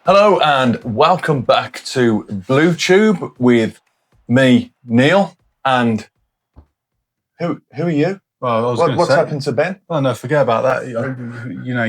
Hello and welcome back to Blue Tube with me, Neil, and who are you? Well, What's happened to Ben? Oh no, forget about that.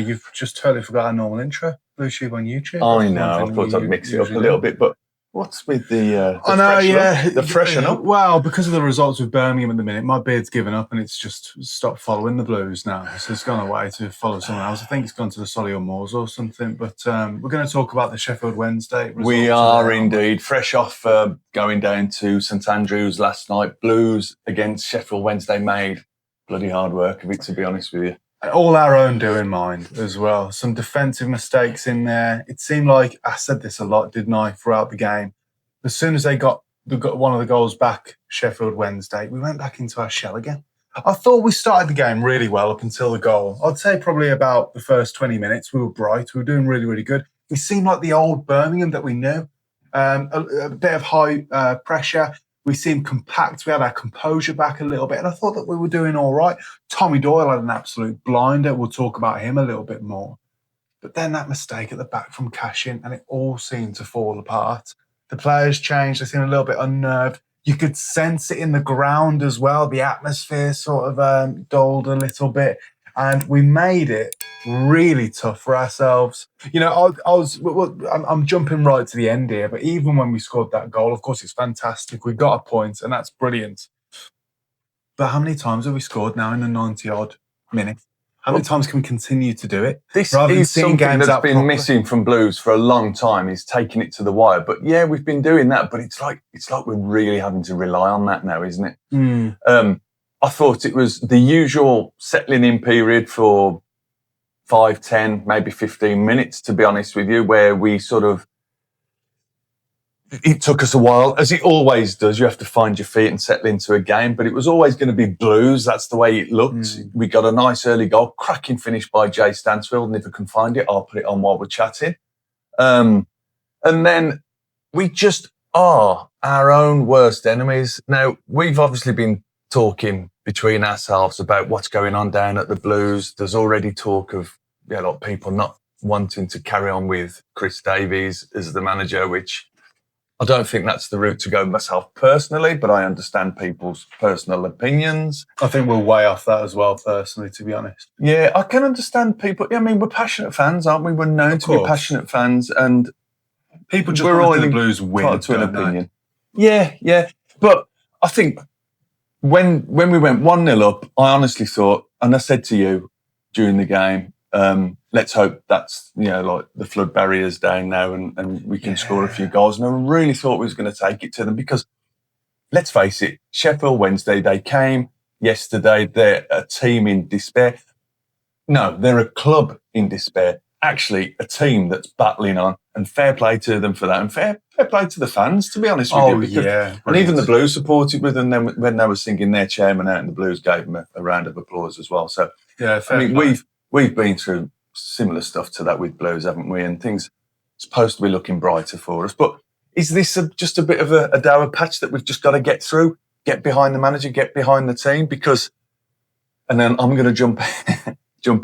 You've just totally forgot our normal intro. Blue Tube on YouTube. I know. I thought I'd mix it up a little bit, but what's with the freshen up? Well, because of the results with Birmingham at the minute, my beard's given up and it's just stopped following the Blues now. So it's gone away to follow someone else. I think it's gone to the Solihull Moors or something. But we're going to talk about the Sheffield Wednesday results. We are indeed fresh off going down to St Andrews last night. Blues against Sheffield Wednesday made bloody hard work of it, to be honest with you. All our own doing, mind as well. Some defensive mistakes in there. It seemed like, I said this a lot, didn't I, throughout the game. As soon as they got one of the goals back, Sheffield Wednesday, we went back into our shell again. I thought we started the game really well up until the goal. I'd say probably about the first 20 minutes, we were bright. We were doing really, really good. We seemed like the old Birmingham that we knew. A bit of high pressure. We seemed compact. We had our composure back a little bit. And I thought that we were doing all right. Tommy Doyle had an absolute blinder. We'll talk about him a little bit more. But then that mistake at the back from Cashin, and it all seemed to fall apart. The players changed. They seemed a little bit unnerved. You could sense it in the ground as well. The atmosphere sort of dulled a little bit. And we made it really tough for ourselves. You know, I'm jumping right to the end here, but even when we scored that goal, of course, it's fantastic. We got a point, and that's brilliant. But how many times have we scored now in the 90-odd minutes? How many times can we continue to do it? This is something that's been missing from Blues for a long time, is taking it to the wire. But yeah, we've been doing that, but it's like we're really having to rely on that now, isn't it? I thought it was the usual settling in period for 5, 10, maybe 15 minutes, to be honest with you, where we sort of, it took us a while, as it always does. You have to find your feet and settle into a game, but it was always going to be Blues. That's the way it looked. We got a nice early goal, cracking finish by Jay Stansfield, and if I can find it, I'll put it on while we're chatting. And then we just are our own worst enemies. Now, we've obviously been talking between ourselves about what's going on down at the Blues. There's already talk of a lot of people not wanting to carry on with Chris Davies as the manager, which I don't think that's the route to go myself personally, but I understand people's personal opinions. I think we're way off that as well, personally, to be honest. Yeah, I can understand people. I mean, we're passionate fans, aren't we? We're known to be passionate fans, and people just want the Blues win to an opinion. Yeah. But I think when we went 1-0 up, I honestly thought, and I said to you during the game, let's hope that's, like the flood barriers down now and we can score a few goals. And I really thought we was going to take it to them because, let's face it, Sheffield Wednesday, they came yesterday. They're a team in despair. No, they're a club in despair. Actually, a team that's battling on, and fair play to them for that, and fair play to the fans, to be honest with you. Because, and even the Blues supported with them when they were singing their chairman out, and the Blues gave them a round of applause as well. So, yeah, I mean, we've been through similar stuff to that with Blues, haven't we? And things supposed to be looking brighter for us. But is this just a bit of a dour patch that we've just got to get through, get behind the manager, get behind the team? Because, and then I'm going to jump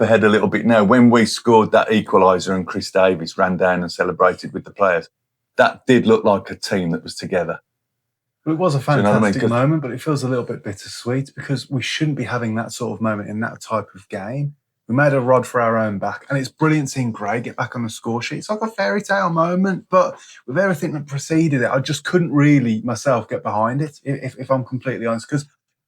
ahead a little bit now. When we scored that equaliser and Chris Davies ran down and celebrated with the players, that did look like a team that was together. It was a fantastic moment, but it feels a little bit bittersweet because we shouldn't be having that sort of moment in that type of game. We made a rod for our own back, and it's brilliant seeing Gray get back on the score sheet. It's like a fairy tale moment, but with everything that preceded it, I just couldn't really myself get behind it, if I'm completely honest, because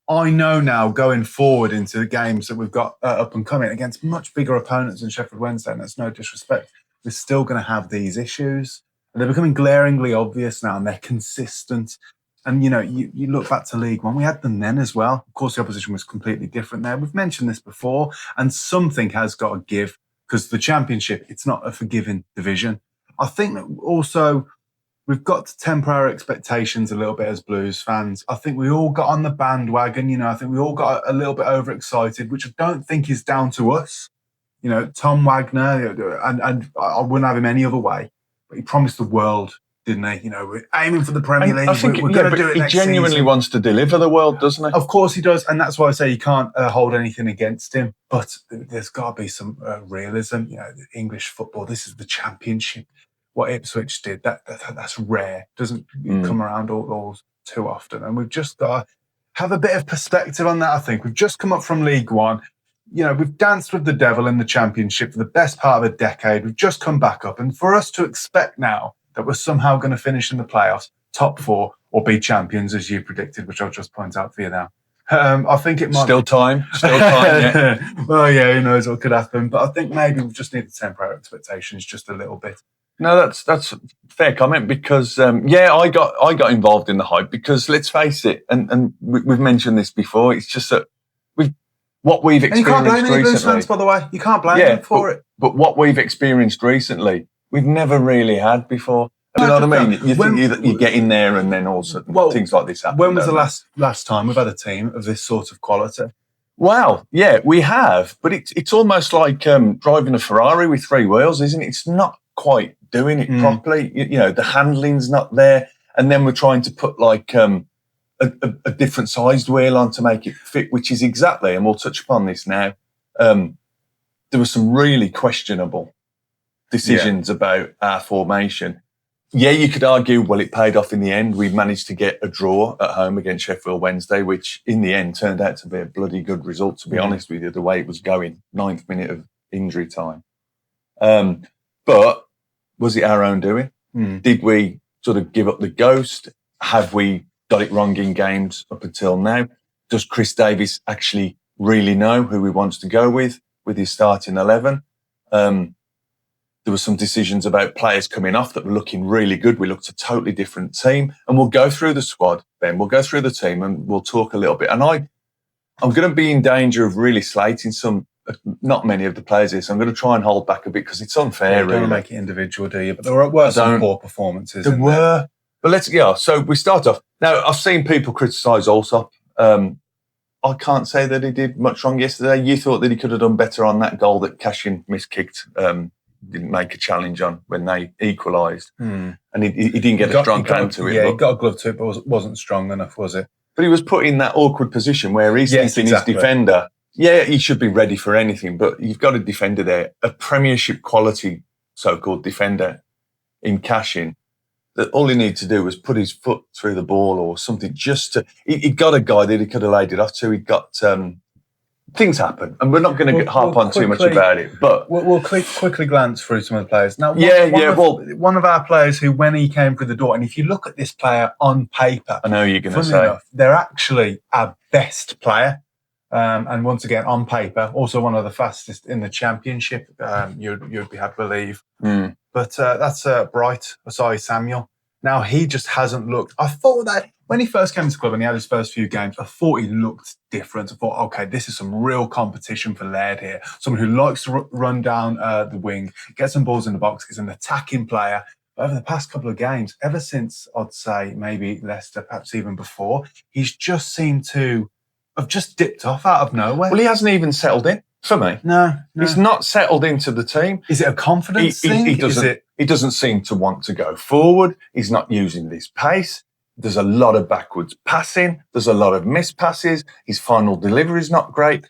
I know now going forward into the games that we've got up and coming against much bigger opponents than Sheffield Wednesday, and that's no disrespect, we're still going to have these issues. And they're becoming glaringly obvious now, and they're consistent. And, you look back to League One, we had them then as well. Of course, the opposition was completely different there. We've mentioned this before, and something has got to give because the Championship, it's not a forgiving division. I think that also we've got to temper our expectations a little bit as Blues fans. I think we all got on the bandwagon. I think we all got a little bit overexcited, which I don't think is down to us. Tom Wagner, and I wouldn't have him any other way, but he promised the world, didn't he? We're aiming for the Premier League. I think we're going to do it next season. He genuinely wants to deliver the world, doesn't he? Of course he does, and that's why I say you can't hold anything against him. But there's got to be some realism. English football, this is the Championship. what Ipswich did, that's rare. Doesn't come around all too often. And we've just got to have a bit of perspective on that, I think. We've just come up from League One. We've danced with the devil in the Championship for the best part of a decade. We've just come back up. And for us to expect now that we're somehow going to finish in the playoffs, top 4, or be champions, as you predicted, which I'll just point out for you now. I think it might Still time, yeah. Well, yeah, who knows what could happen. But I think maybe we just need to temper our expectations just a little bit. No, that's a fair comment because, I got involved in the hype because, let's face it, and we've mentioned this before, it's just that what we've experienced recently. And you can't blame any Blues fans, by the way. You can't blame them for it. But what we've experienced recently, we've never really had before. Do you know what I mean? You think you get in there and then also things like this happen. When was the last time we've had a team of this sort of quality? Well, yeah, we have. But it's almost like driving a Ferrari with 3 wheels, isn't it? It's not quite doing it properly. The handling's not there. And then we're trying to put like a different sized wheel on to make it fit, which is exactly, and we'll touch upon this now, there were some really questionable decisions about our formation. Yeah, you could argue, well, it paid off in the end. We managed to get a draw at home against Sheffield Wednesday, which in the end turned out to be a bloody good result, to be honest with you, the way it was going, 9th minute of injury time. But was it our own doing? Did we sort of give up the ghost? Have we got it wrong in games up until now? Does Chris Davies actually really know who he wants to go with his starting 11? There were some decisions about players coming off that were looking really good. We looked a totally different team. And we'll go through the squad, Ben. We'll go through the team and we'll talk a little bit. And I'm going to be in danger of really slating not many of the players here. So I'm going to try and hold back a bit because it's unfair. You don't want to make it individual, do you? But there were some poor performances. There were. But so we start off. Now, I've seen people criticise Allsop. I can't say that he did much wrong yesterday. You thought that he could have done better on that goal that Cashin miskicked. Didn't make a challenge on when they equalised. And he didn't get a strong hand to it. Yeah, he got a glove to it, but wasn't strong enough, was it? But he was put in that awkward position where he's thinking his defender, he should be ready for anything, but you've got a defender there, a Premiership quality so-called defender in Cashin, that all he needed to do was put his foot through the ball or something he got a guy that he could have laid it off to. He got... things happen, and we're not going to harp on too much about it. But we'll quickly glance through some of the players. Now, one of our players who, when he came through the door, and if you look at this player on paper, I know you're going to say enough, they're actually our best player. And once again, on paper, also one of the fastest in the Championship. You'd be happy to believe. But that's Bright Osai Samuel. Now, he just hasn't looked. I thought that when he first came to the club and he had his first few games, I thought he looked different. I thought, okay, this is some real competition for Laird here. Someone who likes to run down the wing, get some balls in the box, is an attacking player. But over the past couple of games, ever since, I'd say, maybe Leicester, perhaps even before, he's just seemed to have just dipped off out of nowhere. Well, he hasn't even settled in, for me. No. He's not settled into the team. Is it a confidence thing? He doesn't seem to want to go forward. He's not using this pace. There's a lot of backwards passing. There's a lot of missed passes. His final delivery is not great.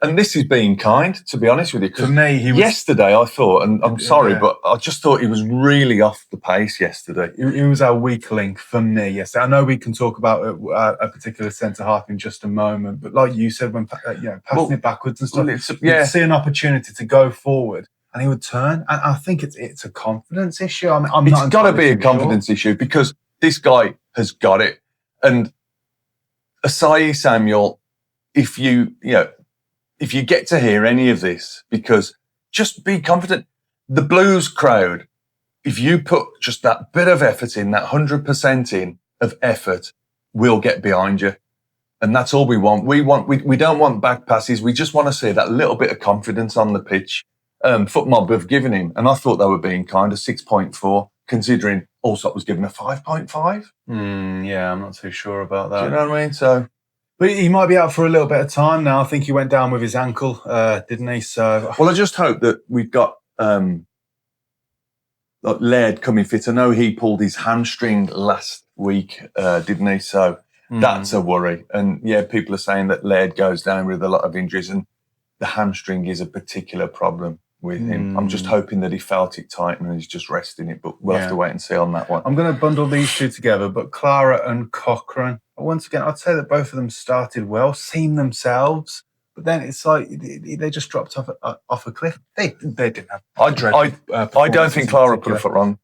And this is being kind, to be honest with you. For me, yesterday I thought, and I'm sorry, but I just thought he was really off the pace yesterday. He was our weak link for me yesterday. I know we can talk about a particular centre-half in just a moment, but like you said, when passing it backwards and stuff, you'd see an opportunity to go forward and he would turn. And I think it's a confidence issue. It's got to be a confidence issue because this guy has got it. And Osai Samuel, if you get to hear any of this, because just be confident. The Blues crowd, if you put just that bit of effort in, that 100% in of effort, we'll get behind you. And that's all we want. We don't want back passes. We just want to see that little bit of confidence on the pitch. Footmob have given him, and I thought they were being kind, of 6.4, considering Allsop was given a 5.5. Yeah, I'm not too sure about that. Do you know what I mean? So, but he might be out for a little bit of time now. I think he went down with his ankle, didn't he? So, well, I just hope that we've got Laird coming fit. I know he pulled his hamstring last week, didn't he? So that's a worry. And yeah, people are saying that Laird goes down with a lot of injuries, and the hamstring is a particular problem with him. I'm just hoping that he felt it tighten and he's just resting it, but we'll have to wait and see on that one. I'm going to bundle these two together, but Clara and Cochrane, once again, I'd say that both of them started well, seen themselves, but then it's like they just dropped off a cliff. They didn't have. I don't think Clara put a foot wrong.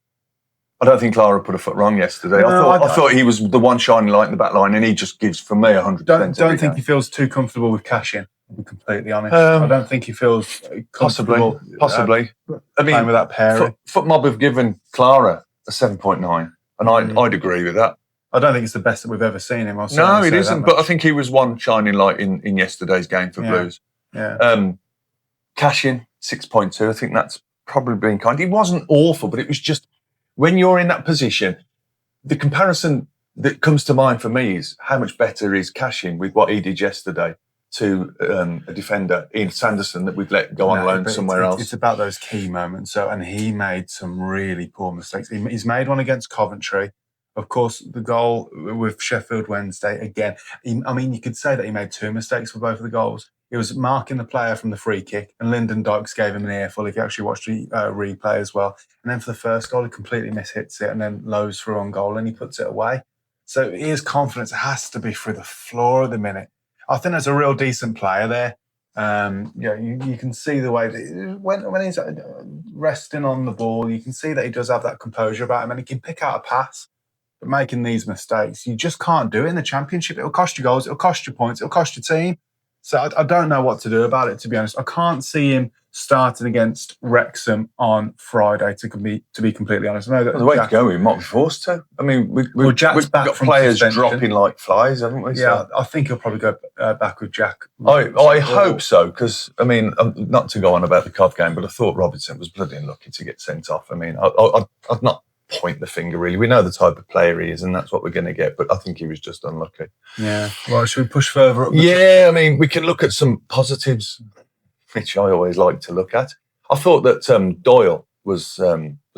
I don't think Clara put a foot wrong yesterday. No, I thought he was the one shining light in the back line, and he just gives, for me, 100%. Don't think he feels too comfortable with cash-in, to be completely honest. I don't think he feels comfortable. Possibly. I mean, with that pairing. Footmob have given Clara a 7.9, and I'd agree with that. I don't think it's the best that we've ever seen him. No, it isn't, but I think he was one shining light in yesterday's game for Blues. Yeah. Cash-in, 6.2. I think that's probably been kind. He wasn't awful, but it was just, when you're in that position, the comparison that comes to mind for me is how much better is Cash-in with what he did yesterday to a defender, Ian Sanderson, that we've let go on loan somewhere else. It's about those key moments. And he made some really poor mistakes. He's made one against Coventry. Of course, the goal with Sheffield Wednesday, again, you could say that he made two mistakes for both of the goals. He was marking the player from the free kick, and Lyndon Dykes gave him an earful if you actually watched the replay as well. And then for the first goal, he completely mishits it, and then Lowe's through on goal, and he puts it away. So his confidence has to be through the floor at the minute. I think there's a real decent player there. You can see the way that when he's resting on the ball, you can see that he does have that composure about him, and he can pick out a pass. But making these mistakes, you just can't do it in the Championship. It'll cost you goals, it'll cost you points, it'll cost your team. So I don't know what to do about it, to be honest. I can't see him starting against Wrexham on Friday, to be completely honest. I know that the way to go, we might be forced to. I mean, we've got players dropping like flies, haven't we? Yeah, so I think he'll probably go back with Jack. I hope so, because, I mean, not to go on about the Cov game, but I thought Robertson was bloody unlucky to get sent off. I mean, I'd not point the finger, really. We know the type of player he is, and that's what we're going to get, but I think he was just unlucky. Yeah. Well, should we push further up? I mean, we can look at some positives, which I always like to look at. I thought that Doyle was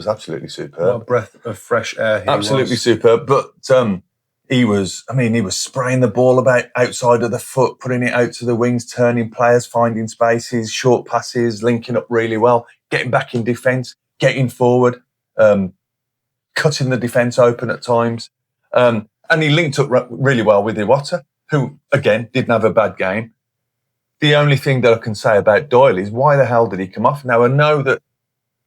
absolutely superb. What a breath of fresh air he absolutely was. Superb, but he was spraying the ball about outside of the foot, putting it out to the wings, turning players, finding spaces, short passes, linking up really well, getting back in defence, getting forward, cutting the defence open at times. And he linked up really well with Iwata, who, again, didn't have a bad game. The only thing that I can say about Doyle is, why the hell did he come off? Now, I know that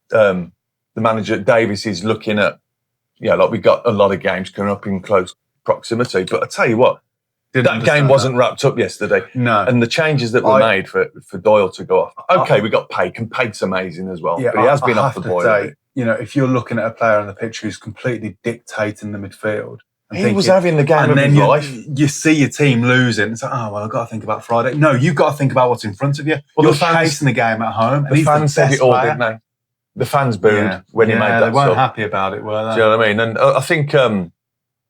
the manager, Davis, is looking at, we've got a lot of games coming up in close proximity, but I tell you what, that game wasn't wrapped up yesterday. No. And the changes that were made for Doyle to go off. Okay, we got Paik, and Paik's amazing as well. Yeah, but he has been off the boil. If you're looking at a player on the pitch who's completely dictating the midfield. He was having the game of his life. You see your team losing. It's like, I've got to think about Friday. No, you've got to think about what's in front of you. Well, you're chasing the game at home. The fans said it all, didn't they? The fans booed when he made that. They weren't happy about it, were they? Do you know what I mean? And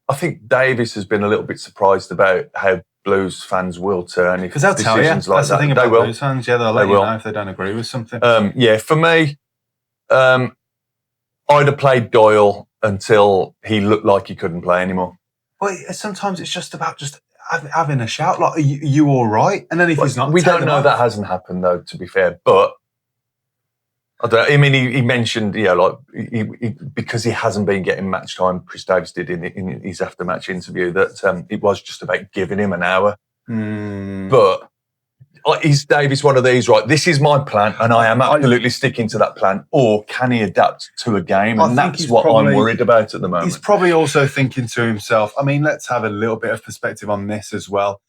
I think Davis has been a little bit surprised about how Blues fans will turn if because they'll tell you. Like that's the thing about Blues fans. Yeah, they'll let you know if they don't agree with something. For me, I'd have played Doyle until he looked like he couldn't play anymore. Well, sometimes it's just about having a shout, like, are you all right? And then if he's not, we don't know. That hasn't happened, though, to be fair. But I don't know. I mean, he mentioned, because he hasn't been getting match time, Chris Davis did in his after-match interview, that it was just about giving him an hour. But is Davis one of these, right, this is my plan and I am absolutely sticking to that plan, or can he adapt to a game? And that's what I'm worried about at the moment. He's probably also thinking to himself, I mean, let's have a little bit of perspective on this as well.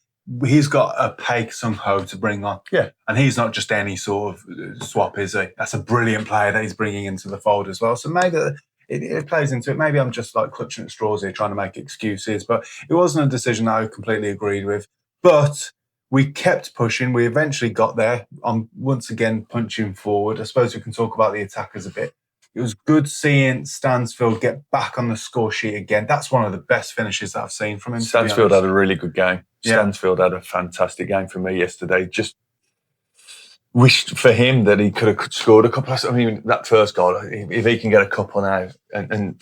He's got a Paik Sung-ho to bring on. Yeah. And he's not just any sort of swap, is he? That's a brilliant player that he's bringing into the fold as well. So maybe it plays into it. Maybe I'm just like clutching at straws here, trying to make excuses. But it wasn't a decision that I completely agreed with. But we kept pushing. We eventually got there. I'm once again punching forward. I suppose we can talk about the attackers a bit. It was good seeing Stansfield get back on the score sheet again. That's one of the best finishes that I've seen from him. Stansfield had a really good game. Yeah. Stansfield had a fantastic game for me yesterday. Just wished for him that he could have scored a couple. I mean, that first goal, if he can get a couple now, and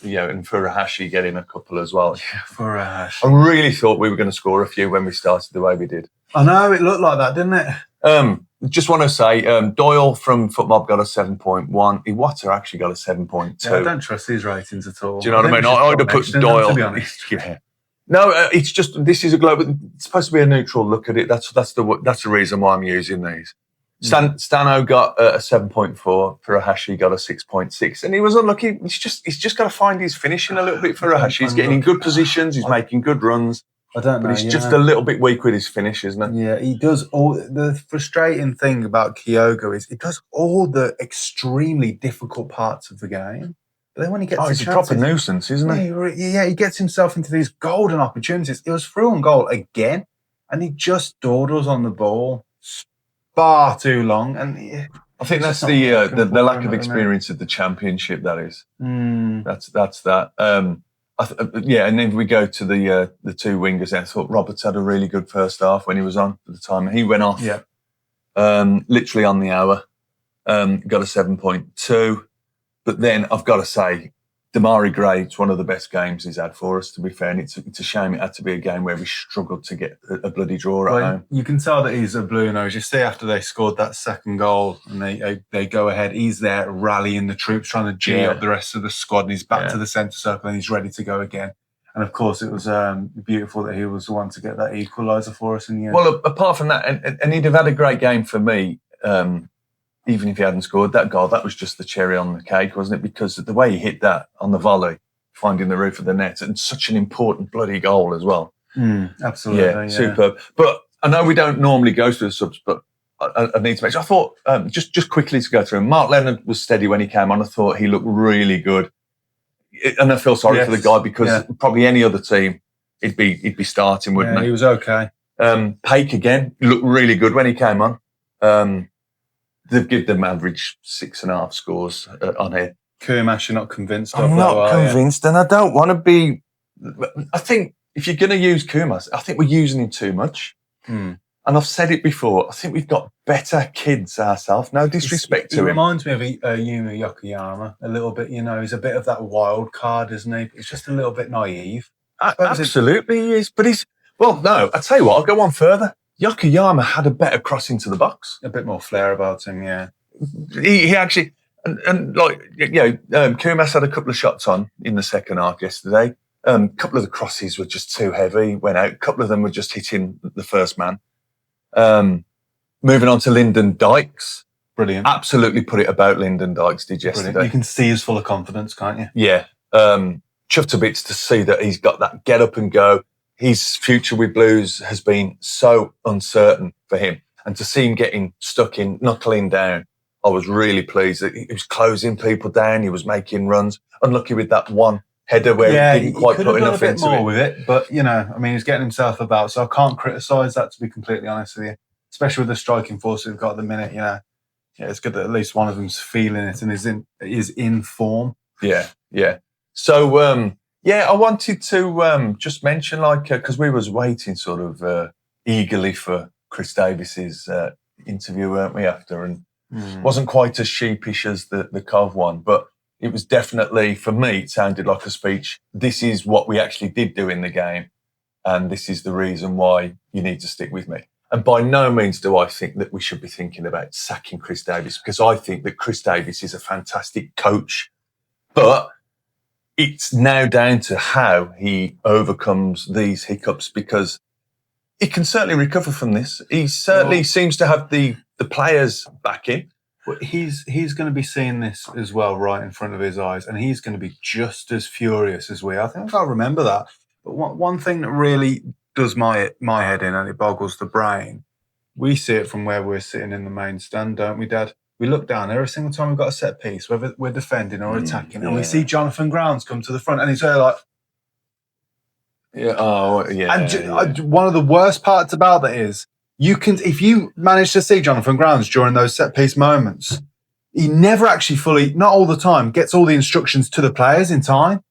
for Rahashi getting a couple as well. Yeah, for Rahashi. I really thought we were going to score a few when we started the way we did. I know, it looked like that, didn't it? just want to say, Doyle from FootMob got a 7.1. Iwata actually got a 7.2. Yeah, I don't trust these ratings at all. Do you know what I mean? I'd have put Doyle. To be honest. Yeah. No, it's just this is a global. It's supposed to be a neutral look at it. That's the reason why I'm using these. Stano got a 7.4. Furuhashi got a 6.6, and he was unlucky. He's just got to find his finishing a little bit. Furuhashi, he's getting in good positions. He's making good runs. I don't know. But he's just a little bit weak with his finish, isn't he? Yeah, he does all. The frustrating thing about Kyogo is he does all the extremely difficult parts of the game. But then when he gets he's a proper nuisance, isn't he? Yeah, he gets himself into these golden opportunities. It was through on goal again, and he just dawdles on the ball far too long. And I think that's the lack of experience of the Championship. That is. That's that. And then we go to the two wingers. I thought Roberts had a really good first half when he was on at the time. He went off, literally on the hour. Got a 7.2. But then I've got to say, Demi Grey, it's one of the best games he's had for us, to be fair. And it's a shame it had to be a game where we struggled to get a bloody draw at home. You can tell that he's a blue nose. You see after they scored that second goal and they go ahead, he's there rallying the troops, trying to G up the rest of the squad, and he's back to the centre circle and he's ready to go again. And of course, it was beautiful that he was the one to get that equaliser for us in the end. Well, apart from that, and he'd have had a great game for me, even if he hadn't scored that goal. That was just the cherry on the cake, wasn't it? Because the way he hit that on the volley, finding the roof of the net, and such an important bloody goal as well. Absolutely. Yeah, superb. But I know we don't normally go through the subs, but I need to mention, I thought, just quickly to go through, Mark Leonard was steady when he came on. I thought he looked really good. And I feel sorry for the guy because probably any other team, he'd be starting, wouldn't he? He was okay. Paik again, looked really good when he came on. They've given them average 6.5 scores on here. Kumash, you're not convinced I'm not convinced, and I don't want to be. I think if you're going to use Kumash, I think we're using him too much. And I've said it before, I think we've got better kids ourselves. No disrespect to him. He reminds me of Yuma Yokoyama a little bit, he's a bit of that wild card, isn't he? It's just a little bit naive. Absolutely he is. But no, I tell you what, I'll go on further. Yokoyama had a better cross into the box. A bit more flair about him, yeah. He actually, Kumas had a couple of shots on in the second half yesterday. A couple of the crosses were just too heavy, went out. A couple of them were just hitting the first man. Moving on to Lyndon Dykes. Brilliant. Absolutely put it about Lyndon Dykes did yesterday. Brilliant. You can see he's full of confidence, can't you? Yeah. Chuffed to bits to see that he's got that get up and go. His future with Blues has been so uncertain for him. And to see him getting stuck in, knuckling down, I was really pleased that he was closing people down. He was making runs. Unlucky with that one header where he didn't quite put enough into it. With it. But, he's getting himself about. So I can't criticise that, to be completely honest with you. Especially with the striking force we've got at the minute, Yeah, it's good that at least one of them's feeling it and is in form. Yeah. So, I wanted to just mention, because we was waiting sort of eagerly for Chris Davis's interview, weren't we, after? And wasn't quite as sheepish as the Cov one, but it was definitely, for me, it sounded like a speech. This is what we actually did do in the game, and this is the reason why you need to stick with me. And by no means do I think that we should be thinking about sacking Chris Davis, because I think that Chris Davis is a fantastic coach, but it's now down to how he overcomes these hiccups, because he can certainly recover from this. He certainly seems to have the players backing. Well, he's going to be seeing this as well right in front of his eyes, and he's going to be just as furious as we are. I think I've got to remember that. But one thing that really does my head in, and it boggles the brain, we see it from where we're sitting in the main stand, don't we, Dad? We look down every single time we've got a set piece, whether we're defending or attacking, and we see Jonathan Grounds come to the front, and he's there like... One of the worst parts about that is, if you manage to see Jonathan Grounds during those set piece moments, he never actually fully, not all the time, gets all the instructions to the players in time.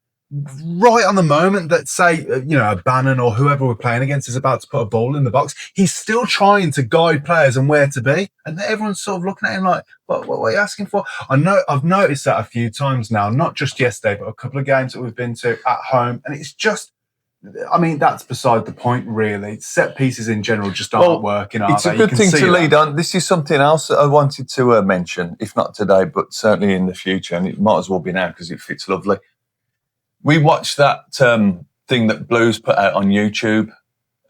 Right on the moment that, say, a Bannon or whoever we're playing against is about to put a ball in the box, he's still trying to guide players and where to be. And everyone's sort of looking at him like, what are you asking for? I've noticed that a few times now, not just yesterday, but a couple of games that we've been to at home. And it's just, I mean, that's beside the point, really. Set pieces in general just aren't working, are it's they? a good thing to lead on. This is something else that I wanted to mention, if not today, but certainly in the future, and it might as well be now because it fits lovely. We watched that thing that Blues put out on YouTube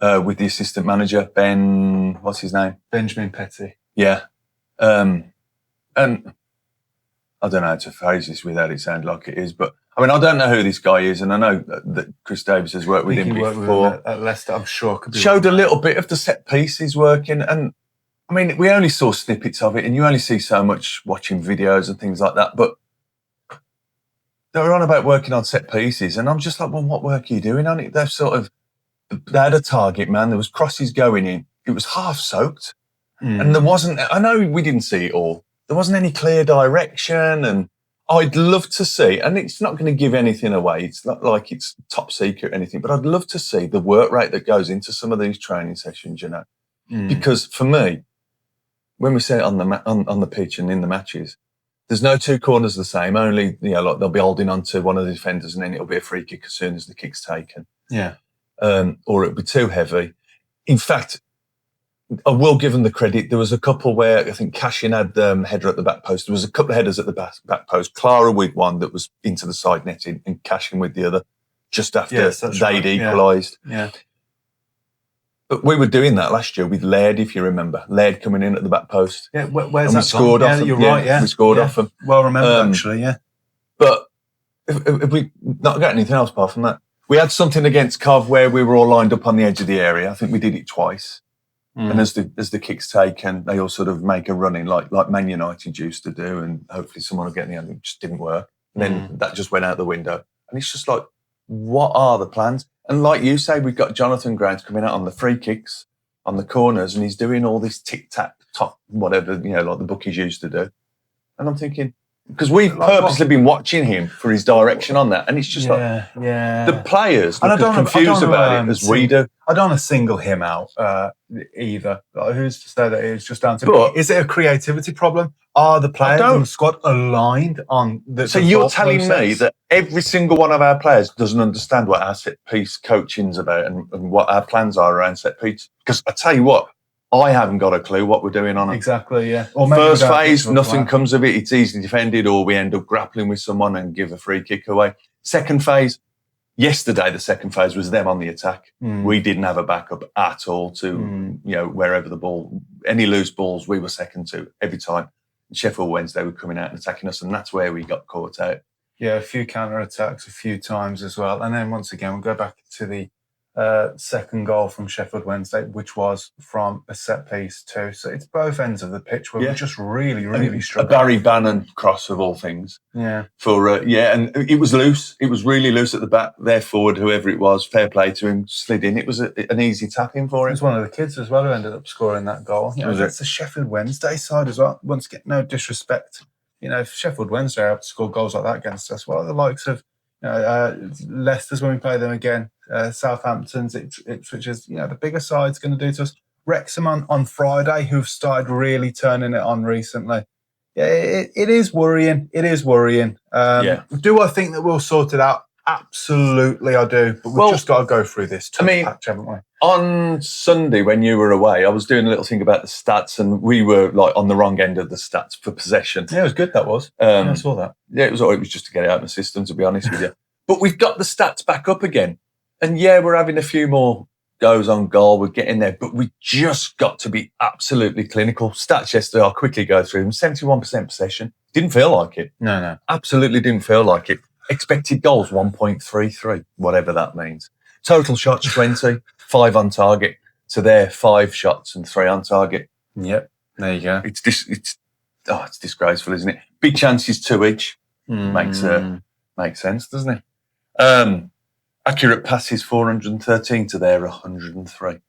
with the assistant manager, Ben, what's his name? Benjamin Petty. Yeah. And I don't know how to phrase this without it sound like it is, but I mean, I don't know who this guy is, and I know that Chris Davis has worked with him before. At Leicester, I'm sure. Could be showed a little bit of the set pieces working, and I mean, we only saw snippets of it, and you only see so much watching videos and things like that, but they were on about working on set pieces, and I'm just like, well, what work are you doing on it? They had a target man, there was crosses going in, it was half soaked, and there wasn't, I know we didn't see it all, there wasn't any clear direction, and I'd love to see, and it's not going to give anything away, it's not like it's top secret or anything, but I'd love to see the work rate that goes into some of these training sessions, you know, because for me, when we see it on the pitch and in the matches, there's no two corners the same. Only, you know, like they'll be holding on to one of the defenders and then it'll be a free kick as soon as the kick's taken. Yeah. Or it'll be too heavy. In fact, I will give them the credit. There was a couple where I think Cashin had the header at the back post. There was a couple of headers at the back post. Clara with one that was into the side netting and Cashin with the other just after they'd equalised. Yeah. But we were doing that last year with Laird, if you remember. Laird coming in at the back post. Yeah, where's and that we scored off him. You're right, yeah. We scored off him. Well remembered, actually, yeah. But if we not got anything else apart from that, we had something against Cov where we were all lined up on the edge of the area. I think we did it twice. And as the kick's taken, they all sort of make a run in like Man United used to do, and hopefully someone will get in the end. It just didn't work. And then that just went out the window. And it's just like, what are the plans? And like you say, we've got Jonathan Grant coming out on the free kicks, on the corners, and he's doing all this tic-tac, top, whatever, you know, like the bookies used to do. And I'm thinking, because we've purposely been watching him for his direction on that, and it's just the players look as confused about it as we do. I don't want to single him out either. Like, who's to say that it's just down to... But is it a creativity problem? Are the players and the squad aligned on the... So you're telling me that every single one of our players doesn't understand what our set-piece coaching's about and what our plans are around set-piece? Because I tell you what, I haven't got a clue what we're doing on it. Exactly, yeah. Or first phase, nothing comes of it. It's easily defended, or we end up grappling with someone and give a free kick away. Second phase, yesterday, the second phase was them on the attack. We didn't have a backup at all to, you know, wherever the ball, any loose balls, we were second to every time. Sheffield Wednesday were coming out and attacking us, and that's where we got caught out. Yeah, a few counter-attacks a few times as well. And then once again, we'll go back to the second goal from Sheffield Wednesday, which was from a set piece too. So it's both ends of the pitch where we're just really, really struggling. A Barry Bannon cross of all things. Yeah. And it was loose. It was really loose at the back. Their forward, whoever it was, fair play to him, slid in. It was an easy tap in for him. It was one of the kids as well who ended up scoring that goal. You know, it's the Sheffield Wednesday side as well. Once again, no disrespect. You know, if Sheffield Wednesday are able to score goals like that against us, well, the likes of Leicester's when we play them again, Southampton's, which is, you know, the bigger side's going to do to us. Wrexham on Friday, who've started really turning it on recently. Yeah, it is worrying. It is worrying. Do I think that we'll sort it out? Absolutely, I do. But we've just got to go through this patch, haven't we? On Sunday, when you were away, I was doing a little thing about the stats, and we were like on the wrong end of the stats for possession. Yeah, it was good, that was. I saw that. Yeah, it was just to get it out of the system, to be honest with you. But we've got the stats back up again. And yeah, we're having a few more goes on goal. We're getting there, but we just got to be absolutely clinical. Stats yesterday, I'll quickly go through them. 71% possession. Didn't feel like it. No. Absolutely didn't feel like it. Expected goals, 1.33, whatever that means. Total shots, 20, 5 on target. To their 5 shots and 3 on target. Yep, there you go. It's disgraceful, isn't it? Big chances, 2 each. Makes sense, doesn't it? Accurate passes, 413 to their 103.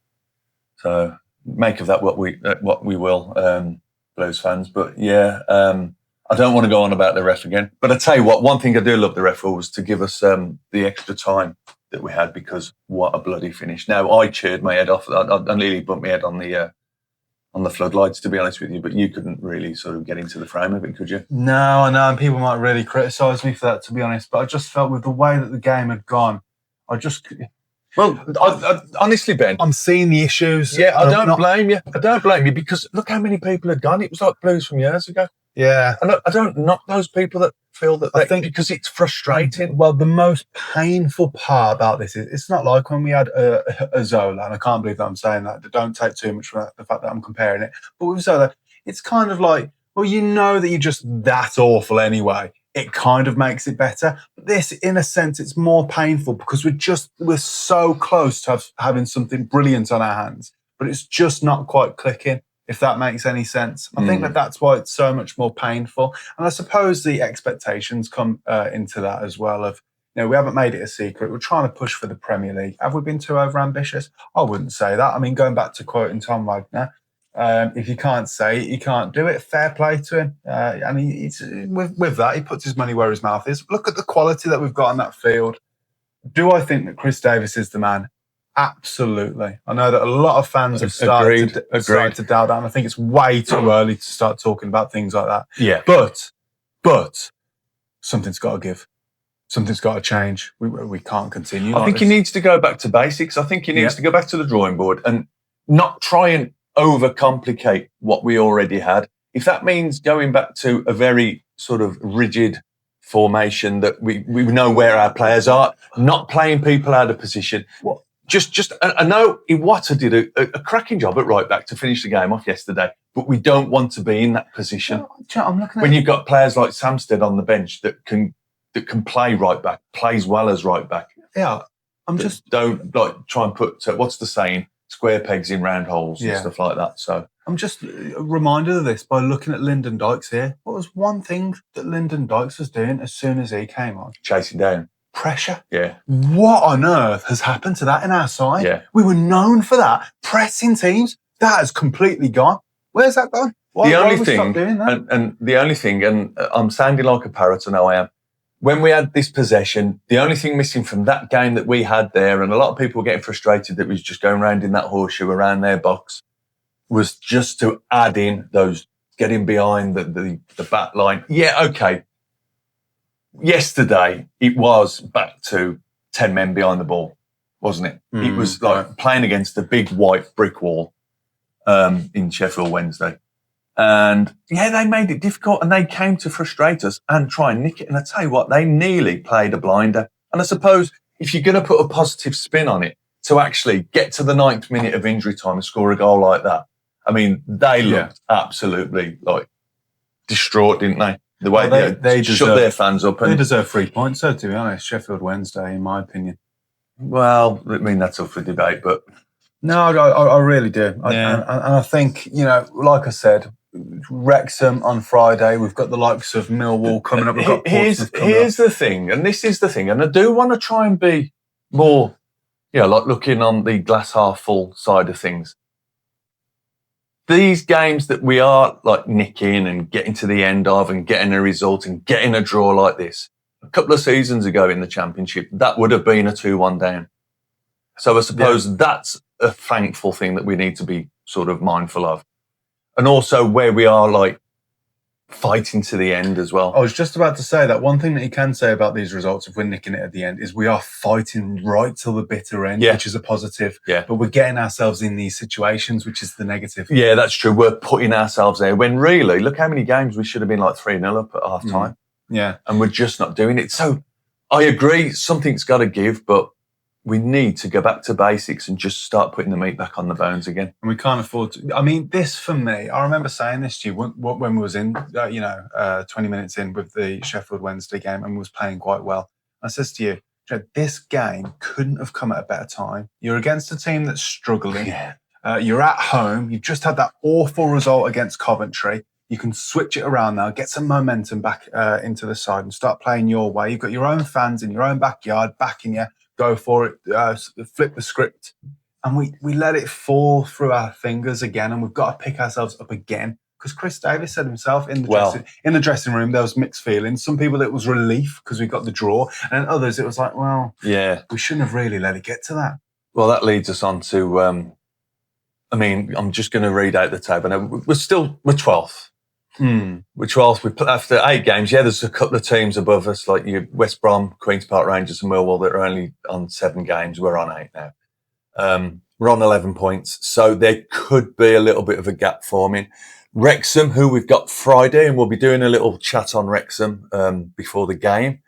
So make of that what we will, Blues fans. But yeah, I don't want to go on about the ref again. But I tell you what, one thing I do love the ref for was to give us the extra time that we had, because what a bloody finish. Now, I cheered my head off. I nearly bumped my head on the floodlights, to be honest with you, but you couldn't really sort of get into the frame of it, could you? No, I know, and people might really criticise me for that, to be honest, but I just felt with the way that the game had gone, Well, honestly, Ben, I'm seeing the issues. yeah, I don't blame you. I don't blame you because look how many people had gone. It was like Blues from years ago. Yeah. And I don't knock those people that feel that I think because it's frustrating. Well, the most painful part about this is it's not like when we had a Zola, and I can't believe that I'm saying that. Don't take too much from the fact that I'm comparing it. But with Zola, it's kind of like, well, you know that you're just that awful anyway. It kind of makes it better. But this, in a sense, it's more painful because we're so close to having something brilliant on our hands, but it's just not quite clicking. If that makes any sense. I think that's why it's so much more painful. And I suppose the expectations come into that as well of, we haven't made it a secret. We're trying to push for the Premier League. Have we been too overambitious? I wouldn't say that. I mean, going back to quoting Tom Wagner, if you can't say it, you can't do it. Fair play to him. And with that, he puts his money where his mouth is. Look at the quality that we've got on that field. Do I think that Chris Davis is the man? Absolutely. I know that a lot of fans have started to doubt that, and I think it's way too early to start talking about things like that. Yeah. But something's got to give. Something's got to change. We can't continue. I think he needs to go back to basics. I think he needs to go back to the drawing board and not try and overcomplicate what we already had. If that means going back to a very sort of rigid formation that we know where our players are, not playing people out of position. What? I know Iwata did a cracking job at right back to finish the game off yesterday, but we don't want to be in that position. I'm looking at when you've got players like Samstead on the bench that can play right back, plays well as right back. Yeah, don't like try and put what's the saying? Square pegs in round holes and stuff like that. So I'm just reminded of this by looking at Lyndon Dykes here. What was one thing that Lyndon Dykes was doing as soon as he came on? Chasing down. Pressure. Yeah. What on earth has happened to that in our side? Yeah. We were known for that. Pressing teams. That has completely gone. Where's that gone? Why have we stopped doing that? And the only thing, and I'm sounding like a parrot, I know I am. When we had this possession, the only thing missing from that game that we had there, and a lot of people were getting frustrated that we was just going around in that horseshoe around their box, was just to add in those getting behind the back line. Yeah, okay. Yesterday, it was back to 10 men behind the ball, wasn't it? It was like playing against a big white brick wall in Sheffield Wednesday. And yeah, they made it difficult and they came to frustrate us and try and nick it. And I tell you what, they nearly played a blinder. And I suppose if you're going to put a positive spin on it, to actually get to the 9th minute of injury time and score a goal like that, I mean, they looked absolutely like distraught, didn't they? The way they shut their fans up. They deserve 3 points, so to be honest, Sheffield Wednesday, in my opinion. Well, I mean, that's up for debate, but... No, I really do. And I think, like I said, Wrexham on Friday, we've got the likes of Millwall coming up. We've got Portsmouth coming up. Here's the thing, and this is the thing, and I do want to try and be more, like looking on the glass half full side of things. These games that we are like nicking and getting to the end of and getting a result and getting a draw like this, a couple of seasons ago in the Championship, that would have been a 2-1 down. So I suppose that's a thankful thing that we need to be sort of mindful of. And also where we are like fighting to the end as well. I was just about to say that one thing that you can say about these results, if we're nicking it at the end, is we are fighting right till the bitter end, which is a positive. Yeah. But we're getting ourselves in these situations, which is the negative. Yeah, that's true. We're putting ourselves there when really, look how many games we should have been like 3-0 up at half time. Yeah. And we're just not doing it. So I agree, something's got to give, but we need to go back to basics and just start putting the meat back on the bones again. And we can't afford to. I mean, this for me, I remember saying this to you when we was in, 20 minutes in with the Sheffield Wednesday game and we was playing quite well. I says to you, this game couldn't have come at a better time. You're against a team that's struggling. Yeah. You're at home. You've just had that awful result against Coventry. You can switch it around now, get some momentum back into the side and start playing your way. You've got your own fans in your own backyard backing you. Go for it, flip the script. And we let it fall through our fingers again, and we've got to pick ourselves up again. Because Chris Davis said himself in the dressing room, there was mixed feelings. Some people it was relief because we got the draw, and others it was like, well, we shouldn't have really let it get to that. Well, that leads us on to, I'm just going to read out the table. Now, we're 12th. Which whilst after 8 games, there's a couple of teams above us, like you, West Brom, Queen's Park Rangers and Millwall, that are only on 7 games. We're on 8 now. We're on 11 points. So there could be a little bit of a gap forming. Wrexham, who we've got Friday, and we'll be doing a little chat on Wrexham before the game,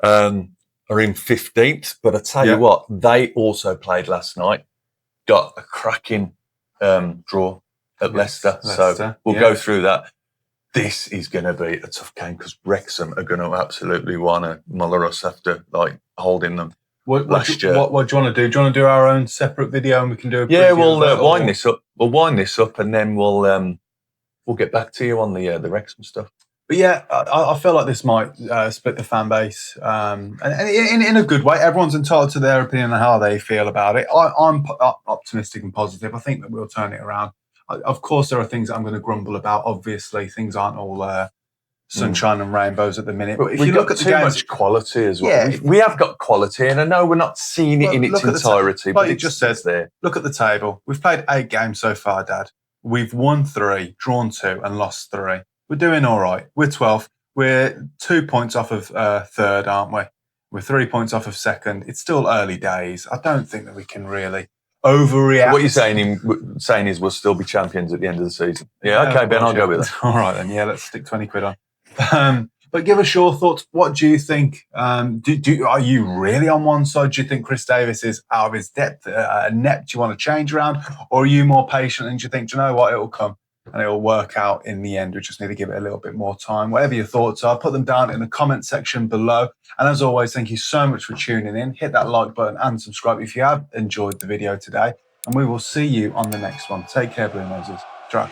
are in 15th. But I tell you what, they also played last night, got a cracking draw at Leicester. So we'll go through that. This is going to be a tough game because Wrexham are going to absolutely want to muller us after holding them last year. What do you want to do? Do you want to do our own separate video and we can do a preview? We'll wind this up. We'll wind this up and then we'll get back to you on the Wrexham stuff. But I feel like this might split the fan base, and in a good way. Everyone's entitled to their opinion on how they feel about it. I'm optimistic and positive. I think that we'll turn it around. Of course, there are things that I'm going to grumble about. Obviously, things aren't all sunshine and rainbows at the minute. But if you look at too much quality as well, we have got quality, and I know we're not seeing it in its entirety. But it just says there. Look at the table. We've played 8 games so far, Dad. We've won 3, drawn 2, and lost 3. We're doing all right. We're 12th. We're 2 points off of 3rd, aren't we? We're 3 points off of 2nd. It's still early days. I don't think that we can really overreact. So what you're saying is we'll still be champions at the end of the season. Yeah, okay, Ben, I'll go with that. All right, then. Yeah, let's stick 20 quid on. But give us your thoughts. What do you think? Are you really on one side? Do you think Chris Davis is out of his depth, inept? Do you want to change around? Or are you more patient and do you think, do you know what, it'll come and it'll work out in the end? We just need to give it a little bit more time. Whatever your thoughts are, put them down in the comment section below. And as always, thank you so much for tuning in. Hit that like button and subscribe if you have enjoyed the video today. And we will see you on the next one. Take care, Blue Noses. Try.